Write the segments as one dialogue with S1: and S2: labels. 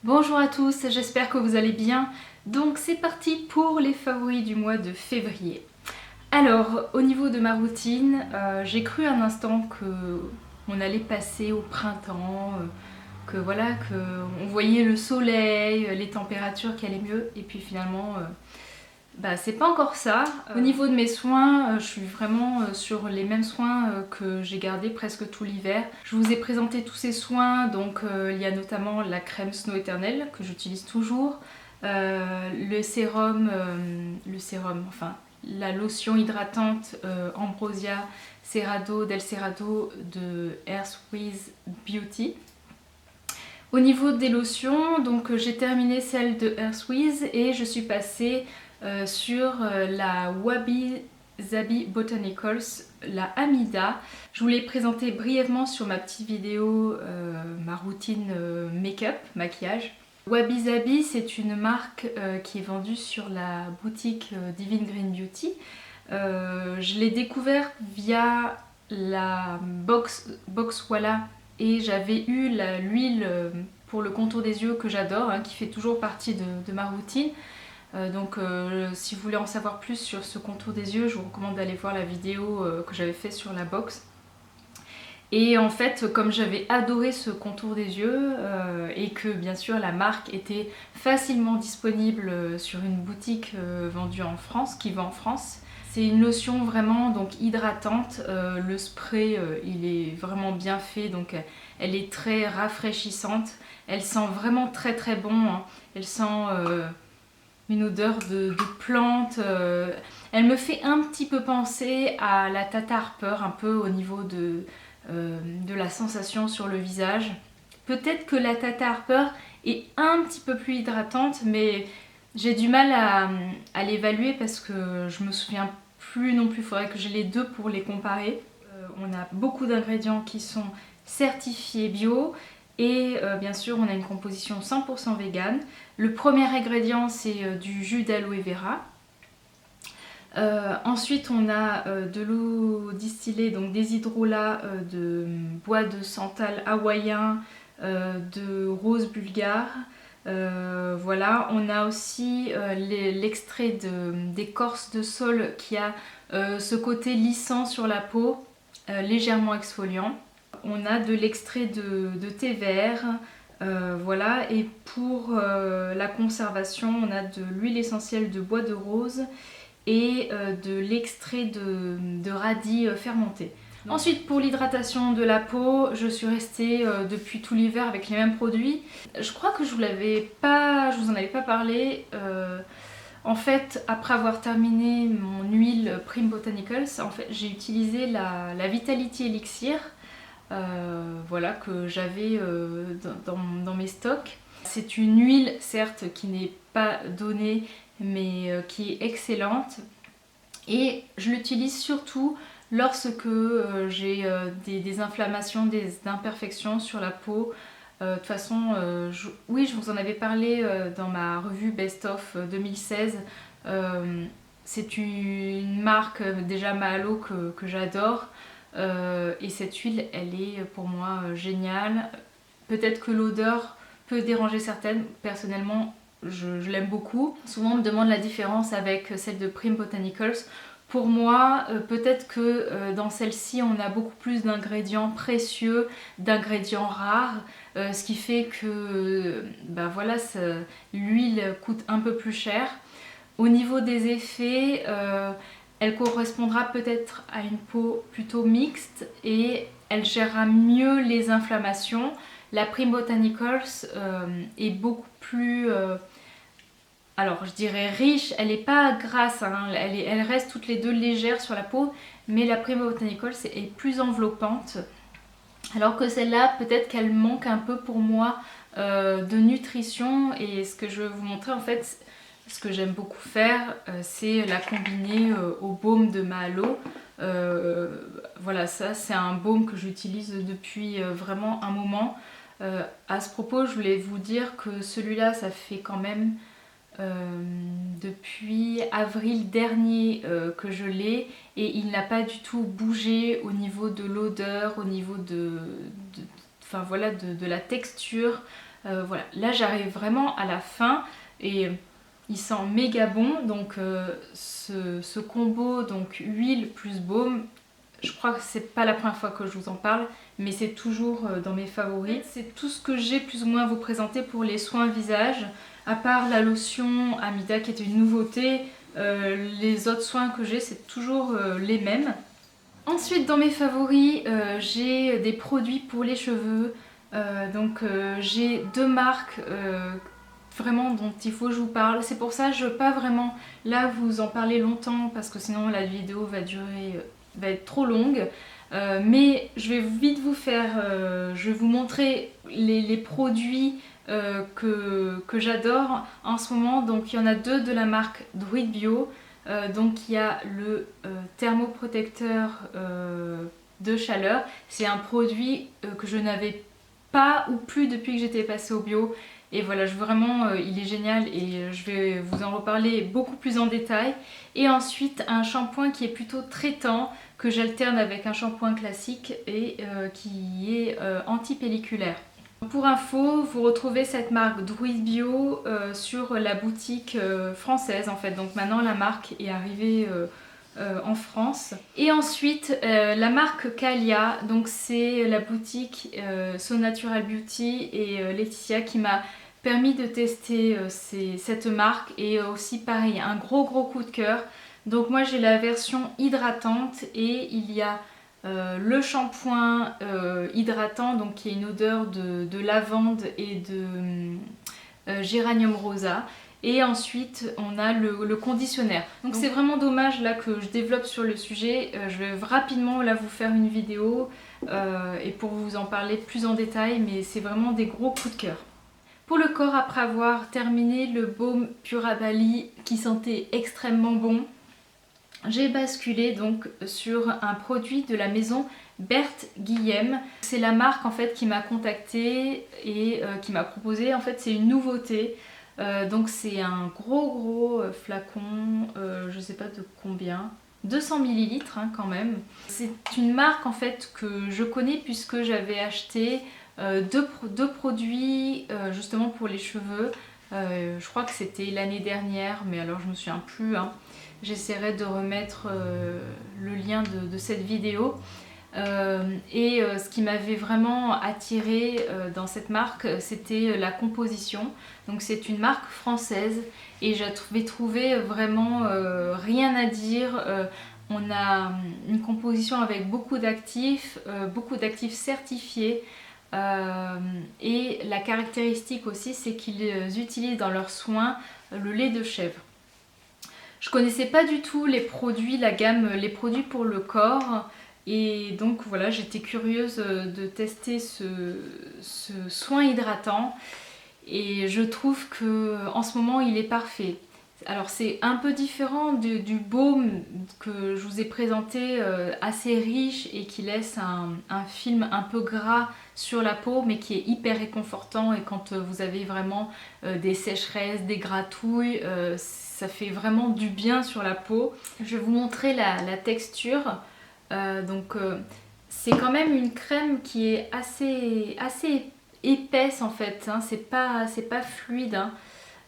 S1: Bonjour à tous, j'espère que vous allez bien. Donc c'est parti pour les favoris du mois de février. Alors au niveau de ma routine, j'ai cru un instant que on allait passer au printemps, que voilà, que on voyait le soleil, les températures qui allaient mieux, et puis finalement c'est pas encore ça. Au niveau de mes soins, je suis vraiment sur les mêmes soins que j'ai gardés presque tout l'hiver. Je vous ai présenté tous ces soins, donc il y a notamment la crème Snow Éternel que j'utilise toujours, le sérum, enfin la lotion hydratante Ambrosia Cerrado del Cerrado de Earth with Beauty. Au niveau des lotions, donc j'ai terminé celle de Earth With et je suis passée sur la Wabi Sabi Botanicals, la Amida. Je vous l'ai présenté brièvement sur ma petite vidéo, ma routine make-up, maquillage. Wabi Sabi, c'est une marque qui est vendue sur la boutique Divine Green Beauty. Je l'ai découvert via la box Walla et j'avais eu l'huile pour le contour des yeux que j'adore, qui fait toujours partie de ma routine. Donc si vous voulez en savoir plus sur ce contour des yeux, je vous recommande d'aller voir la vidéo que j'avais fait sur la box. Et en fait, comme j'avais adoré ce contour des yeux et que bien sûr la marque était facilement disponible sur une boutique vendue en France, qui vend en France, c'est une lotion vraiment donc hydratante. Le spray il est vraiment bien fait, donc elle est très rafraîchissante. Elle sent vraiment très très bon. Elle sent une odeur de plante. Elle me fait un petit peu penser à la Tata Harper, un peu au niveau de la sensation sur le visage. Peut-être que la Tata Harper est un petit peu plus hydratante, mais j'ai du mal à l'évaluer parce que je me souviens plus non plus. Il faudrait que j'ai les deux pour les comparer. On a beaucoup d'ingrédients qui sont certifiés bio et bien sûr on a une composition 100% vegan. Le premier ingrédient c'est du jus d'aloe vera. Ensuite on a de l'eau distillée, donc des hydrolats de bois de santal hawaïen, de rose bulgare. Voilà, on a aussi l'extrait d'écorce de saule qui a ce côté lissant sur la peau, légèrement exfoliant. On a de l'extrait de thé vert, voilà, et pour la conservation, on a de l'huile essentielle de bois de rose et de l'extrait de radis fermenté. Ensuite, pour l'hydratation de la peau, je suis restée depuis tout l'hiver avec les mêmes produits. Je crois que je vous en avais pas parlé. En fait, après avoir terminé mon huile Prime Botanicals, en fait, j'ai utilisé la Vitality Elixir, voilà, que j'avais dans mes stocks. C'est une huile, certes, qui n'est pas donnée, mais qui est excellente. Et je l'utilise surtout lorsque j'ai des inflammations, des imperfections sur la peau. De toute façon, oui, je vous en avais parlé dans ma revue Best of 2016. C'est une marque déjà Mahalo que j'adore. Et cette huile, elle est pour moi géniale. Peut-être que l'odeur peut déranger certaines. Personnellement, je l'aime beaucoup. Souvent on me demande la différence avec celle de Prime Botanicals. Pour moi, peut-être que dans celle-ci on a beaucoup plus d'ingrédients précieux, d'ingrédients rares, ce qui fait que voilà, l'huile coûte un peu plus cher. Au niveau des effets, elle correspondra peut-être à une peau plutôt mixte et elle gérera mieux les inflammations. La Prime Botanicals est beaucoup plus, alors je dirais riche, elle n'est pas grasse, elle reste toutes les deux légères sur la peau, mais la Prime Botanicals est plus enveloppante. Alors que celle-là, peut-être qu'elle manque un peu pour moi de nutrition, et ce que je vais vous montrer en fait, ce que j'aime beaucoup faire, c'est la combiner au baume de Mahalo. Voilà, ça c'est un baume que j'utilise depuis vraiment un moment. À ce propos, je voulais vous dire que celui-là, ça fait quand même depuis avril dernier que je l'ai et il n'a pas du tout bougé au niveau de l'odeur, au niveau de la texture. Voilà, là j'arrive vraiment à la fin et il sent méga bon. Donc ce combo, donc huile plus baume, je crois que c'est pas la première fois que je vous en parle, mais c'est toujours dans mes favoris. C'est tout ce que j'ai plus ou moins à vous présenter pour les soins visage, à part la lotion Amida qui est une nouveauté. Les autres soins que j'ai, c'est toujours les mêmes. Ensuite, dans mes favoris, j'ai des produits pour les cheveux. J'ai deux marques vraiment dont il faut que je vous parle. C'est pour ça que je ne veux pas vraiment là vous en parler longtemps parce que sinon la vidéo va être trop longue. Mais je vais vite je vais vous montrer les produits que j'adore en ce moment. Donc il y en a deux de la marque Druid Bio. Donc il y a le thermoprotecteur de chaleur. C'est un produit que je n'avais pas ou plus depuis que j'étais passée au bio. Et voilà, vraiment, il est génial et je vais vous en reparler beaucoup plus en détail. Et ensuite, un shampoing qui est plutôt traitant, que j'alterne avec un shampoing classique et qui est anti-pelliculaire. Pour info, vous retrouvez cette marque Druid Bio sur la boutique française en fait. Donc maintenant, la marque est arrivée en France. Et ensuite la marque Calia, donc c'est la boutique So Natural Beauty et Laetitia qui m'a permis de tester cette marque et aussi pareil un gros coup de cœur. Donc moi j'ai la version hydratante et il y a le shampoing hydratant donc qui a une odeur de lavande et de géranium rosa. Et ensuite on a le conditionnaire. Donc c'est vraiment dommage là que je développe sur le sujet. Je vais rapidement là vous faire une vidéo et pour vous en parler plus en détail, mais c'est vraiment des gros coups de cœur. Pour le corps, après avoir terminé le baume Pura Bali qui sentait extrêmement bon, j'ai basculé donc sur un produit de la maison Berthe Guillem. C'est la marque en fait qui m'a contactée et qui m'a proposé, en fait c'est une nouveauté. Donc c'est un gros flacon, je sais pas de combien, 200 ml hein, quand même. C'est une marque en fait que je connais puisque j'avais acheté deux produits justement pour les cheveux. Je crois que c'était l'année dernière, mais alors je me souviens plus. Hein. J'essaierai de remettre le lien de cette vidéo. Ce qui m'avait vraiment attirée dans cette marque, c'était la composition. Donc c'est une marque française et j'avais trouvé vraiment rien à dire. On a une composition avec beaucoup d'actifs certifiés. Et la caractéristique aussi, c'est qu'ils utilisent dans leurs soins le lait de chèvre. Je connaissais pas du tout les produits, la gamme, les produits pour le corps. Et donc voilà, j'étais curieuse de tester ce soin hydratant. Et je trouve que en ce moment, il est parfait. Alors c'est un peu différent du baume que je vous ai présenté, assez riche et qui laisse un film un peu gras sur la peau mais qui est hyper réconfortant et quand vous avez vraiment des sécheresses, des gratouilles, ça fait vraiment du bien sur la peau. Je vais vous montrer la texture. C'est quand même une crème qui est assez épaisse en fait, hein. C'est pas fluide.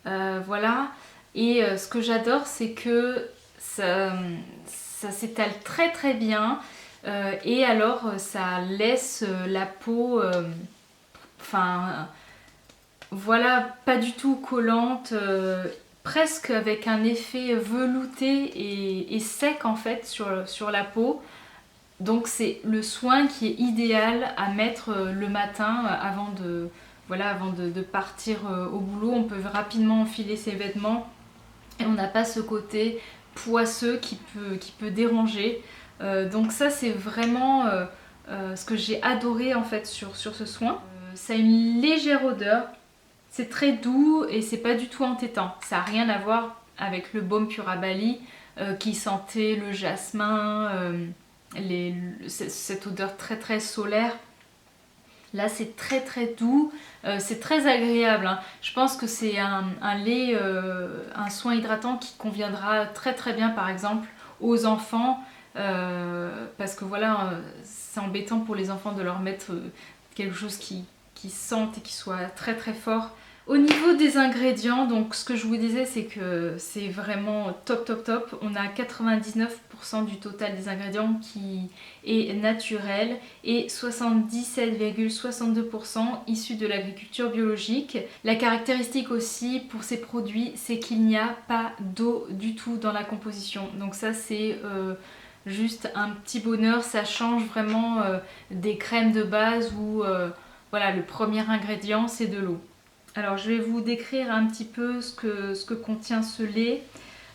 S1: Hein. Voilà. Et ce que j'adore, c'est que ça s'étale très bien. Et alors, ça laisse la peau, voilà, pas du tout collante, presque avec un effet velouté et sec en fait sur la peau. Donc c'est le soin qui est idéal à mettre le matin avant de partir au boulot. On peut rapidement enfiler ses vêtements. Et on n'a pas ce côté poisseux qui peut déranger. Donc ça c'est vraiment ce que j'ai adoré en fait sur ce soin. Ça a une légère odeur, c'est très doux et c'est pas du tout entêtant. Ça n'a rien à voir avec le baume Pura Bali qui sentait le jasmin, cette odeur très solaire. Là c'est très doux, c'est très agréable. Hein. Je pense que c'est un lait, un soin hydratant qui conviendra très bien par exemple aux enfants. Parce que voilà, c'est embêtant pour les enfants de leur mettre quelque chose qui qui sentent et qui soient très très forts. Au niveau des ingrédients, donc ce que je vous disais, c'est que c'est vraiment top top top. On a 99% du total des ingrédients qui est naturel et 77,62% issus de l'agriculture biologique. La caractéristique aussi pour ces produits, c'est qu'il n'y a pas d'eau du tout dans la composition. Donc ça c'est juste un petit bonheur, ça change vraiment des crèmes de base où voilà, le premier ingrédient c'est de l'eau. Alors je vais vous décrire un petit peu ce que contient ce lait.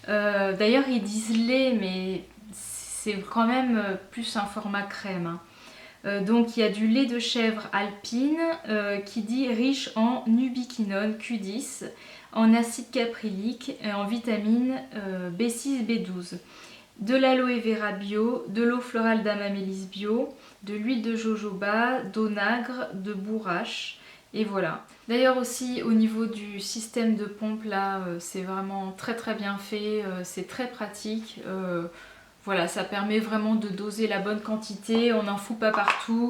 S1: D'ailleurs ils disent lait mais c'est quand même plus un format crème, hein. Donc il y a du lait de chèvre alpine qui dit riche en ubiquinone Q10, en acide caprylique et en vitamines B6, B12. De l'aloe vera bio, de l'eau florale d'Amamélis bio, de l'huile de jojoba, d'onagre, de bourrache. Et voilà. D'ailleurs aussi au niveau du système de pompe là, c'est vraiment très très bien fait, c'est très pratique. Voilà, ça permet vraiment de doser la bonne quantité, on n'en fout pas partout.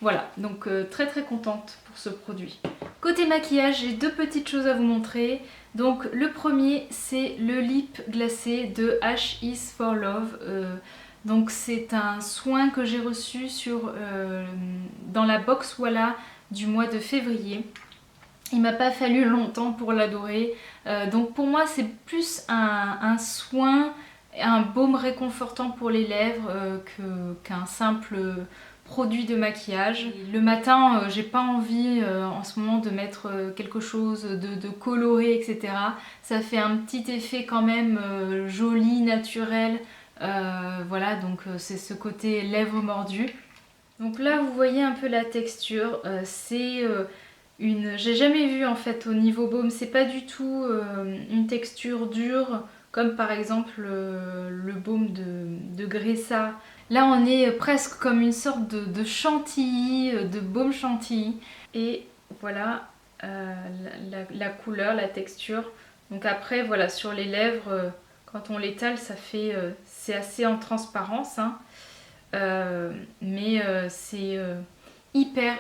S1: Voilà, donc très très contente pour ce produit. Côté maquillage, j'ai deux petites choses à vous montrer. Donc le premier, c'est le lip glacé de H is for Love. Donc c'est un soin que j'ai reçu dans la box Walla du mois de février. Il m'a pas fallu longtemps pour l'adorer. Donc pour moi c'est plus un soin, un baume réconfortant pour les lèvres qu'un simple produit de maquillage. Le matin j'ai pas envie en ce moment de mettre quelque chose de coloré, etc. Ça fait un petit effet quand même joli, naturel. Voilà, donc c'est ce côté lèvres mordues. Donc là vous voyez un peu la texture, j'ai jamais vu en fait au niveau baume, c'est pas du tout une texture dure comme par exemple le baume de Gressa. Là on est presque comme une sorte de chantilly, de baume chantilly. Et voilà la couleur, la texture. Donc après voilà, sur les lèvres, quand on l'étale c'est assez en transparence, hein. Mais c'est hyper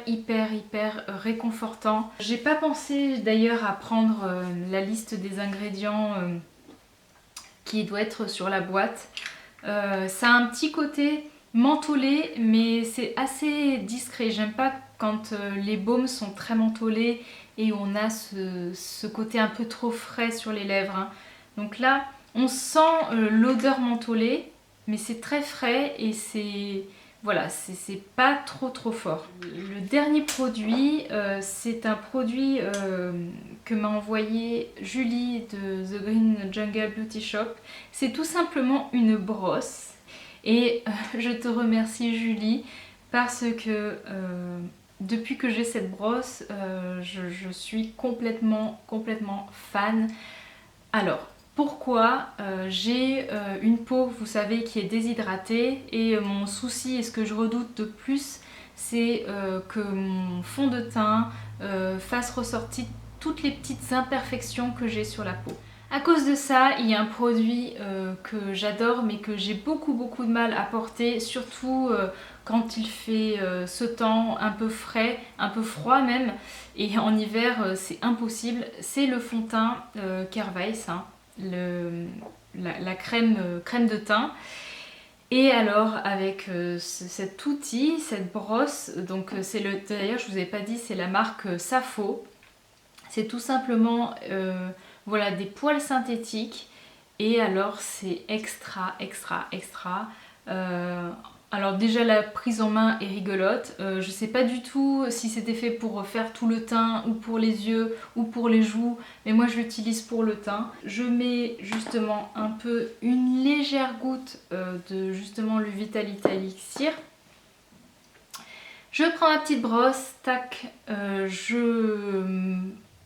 S1: réconfortant. J'ai pas pensé d'ailleurs à prendre la liste des ingrédients qui doit être sur la boîte. Ça a un petit côté mentholé mais c'est assez discret. J'aime pas quand les baumes sont très mentholés et on a ce côté un peu trop frais sur les lèvres, hein. Donc là on sent l'odeur mentholée mais c'est très frais et voilà, c'est pas trop fort. Le dernier produit, c'est un produit que m'a envoyé Julie de The Green Jungle Beauty Shop. C'est tout simplement une brosse et je te remercie Julie parce que depuis que j'ai cette brosse, je suis complètement fan. Alors, pourquoi j'ai une peau, vous savez, qui est déshydratée et mon souci et ce que je redoute de plus, c'est que mon fond de teint fasse ressortir toutes les petites imperfections que j'ai sur la peau. À cause de ça, il y a un produit que j'adore mais que j'ai beaucoup de mal à porter, surtout quand il fait ce temps un peu frais, un peu froid même, et en hiver c'est impossible. C'est le fond de teint Kervice, hein. La crème de teint. Et alors avec cet outil, cette brosse, donc d'ailleurs je vous ai pas dit, c'est la marque Safo. C'est tout simplement voilà, des poils synthétiques et alors c'est extra. Alors déjà la prise en main est rigolote, je sais pas du tout si c'était fait pour refaire tout le teint ou pour les yeux ou pour les joues, mais moi je l'utilise pour le teint. Je mets justement un peu, une légère goutte de justement le Vitality Elixir. Je prends ma petite brosse, tac, je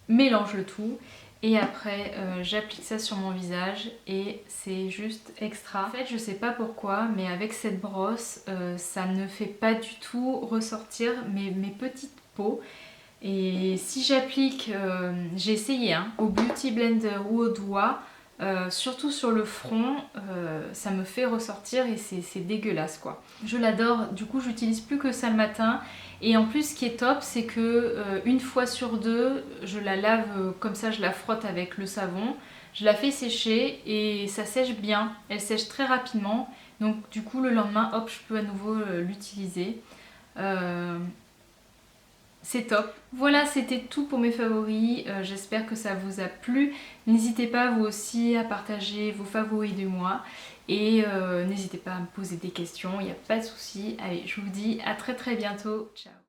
S1: mélange le tout. Et après j'applique ça sur mon visage et c'est juste extra. En fait je sais pas pourquoi mais avec cette brosse ça ne fait pas du tout ressortir mes petites peaux. Et si j'applique, j'ai essayé hein, au Beauty Blender ou au doigt, surtout sur le front, ça me fait ressortir et c'est dégueulasse quoi. Je l'adore, du coup j'utilise plus que ça le matin. Et en plus ce qui est top c'est que une fois sur deux, je la lave comme ça, je la frotte avec le savon. Je la fais sécher et ça sèche bien, elle sèche très rapidement. Donc du coup le lendemain, hop, je peux à nouveau l'utiliser. C'est top. Voilà, c'était tout pour mes favoris. J'espère que ça vous a plu. N'hésitez pas vous aussi à partager vos favoris du mois. Et n'hésitez pas à me poser des questions, il n'y a pas de souci. Allez, je vous dis à très très bientôt. Ciao.